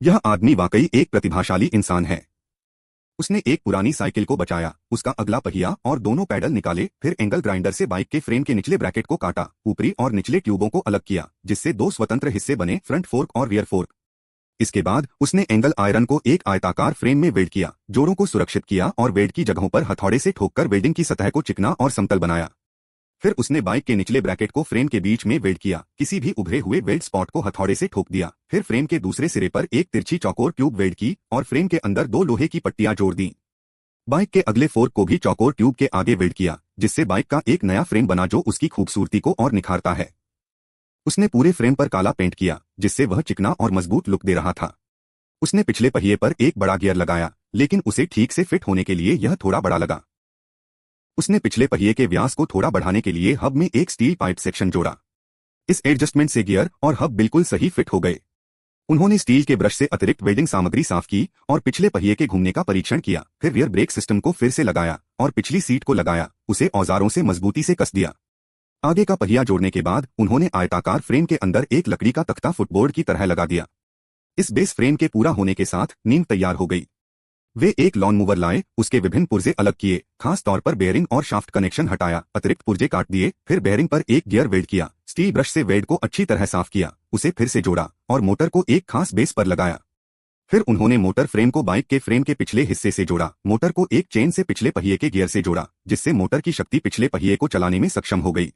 यह आदमी वाकई एक प्रतिभाशाली इंसान है। उसने एक पुरानी साइकिल को बचाया, उसका अगला पहिया और दोनों पैडल निकाले, फिर एंगल ग्राइंडर से बाइक के फ्रेम के निचले ब्रैकेट को काटा, ऊपरी और निचले ट्यूबों को अलग किया, जिससे दो स्वतंत्र हिस्से बने, फ्रंट फोर्क और रियर फोर्क। इसके बाद उसने एंगल आयरन को एक आयताकार फ्रेम में वेल्ड किया, जोड़ों को सुरक्षित किया और वेल्ड की जगहों पर हथौड़े से ठोककर वेल्डिंग की सतह को चिकना और समतल बनाया। फिर उसने बाइक के निचले ब्रैकेट को फ्रेम के बीच में वेल्ड किया, किसी भी उभरे हुए वेल्ड स्पॉट को हथौड़े से ठोक दिया, फिर फ्रेम के दूसरे सिरे पर एक तिरछी चौकोर ट्यूब वेल्ड की और फ्रेम के अंदर दो लोहे की पट्टियां जोड़ दी। बाइक के अगले फोर्क को भी चौकोर ट्यूब के आगे वेल्ड किया, जिससे बाइक का एक नया फ्रेम बना जो उसकी खूबसूरती को और निखारता है। उसने पूरे फ्रेम पर काला पेंट किया, जिससे वह चिकना और मजबूत लुक दे रहा था। उसने पिछले पहिए पर एक बड़ा गियर लगाया, लेकिन उसे ठीक से फिट होने के लिए यह थोड़ा बड़ा लगा। उसने पिछले पहिए के व्यास को थोड़ा बढ़ाने के लिए हब में एक स्टील पाइप सेक्शन जोड़ा। इस एडजस्टमेंट से गियर और हब बिल्कुल सही फिट हो गए। उन्होंने स्टील के ब्रश से अतिरिक्त वेल्डिंग सामग्री साफ की और पिछले पहिए के घूमने का परीक्षण किया, फिर रियर ब्रेक सिस्टम को फिर से लगाया और पिछली सीट को लगाया, उसे औजारों से मजबूती से कस दिया। आगे का पहिया जोड़ने के बाद उन्होंने आयताकार फ्रेम के अंदर एक लकड़ी का तख्ता फुटबोर्ड की तरह लगा दिया। इस बेस फ्रेम के पूरा होने के साथ नींव तैयार हो गई। वे एक लॉन मूवर लाए, उसके विभिन्न पुर्जे अलग किए, खास तौर पर बेयरिंग और शाफ्ट कनेक्शन हटाया, अतिरिक्त पुर्जे काट दिए, फिर बेयरिंग पर एक गियर वेल्ड किया, स्टील ब्रश से वेल्ड को अच्छी तरह साफ किया, उसे फिर से जोड़ा और मोटर को एक खास बेस पर लगाया। फिर उन्होंने मोटर फ्रेम को बाइक के फ्रेम के पिछले हिस्से से जोड़ा, मोटर को एक चेन से पिछले पहिए के गियर से जोड़ा, जिससे मोटर की शक्ति पिछले पहिए को चलाने में सक्षम हो गई।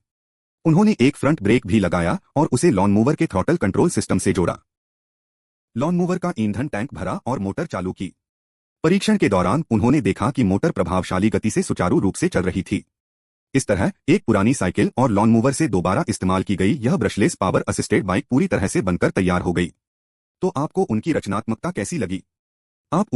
उन्होंने एक फ्रंट ब्रेक भी लगाया और उसे लॉन मूवर के थ्रॉटल कंट्रोल सिस्टम से जोड़ा। लॉन मूवर का ईंधन टैंक भरा और मोटर चालू की। परीक्षण के दौरान उन्होंने देखा कि मोटर प्रभावशाली गति से सुचारू रूप से चल रही थी। इस तरह एक पुरानी साइकिल और लॉन मूवर से दोबारा इस्तेमाल की गई यह ब्रशलेस पावर असिस्टेड बाइक पूरी तरह से बनकर तैयार हो गई। तो आपको उनकी रचनात्मकता कैसी लगी? आप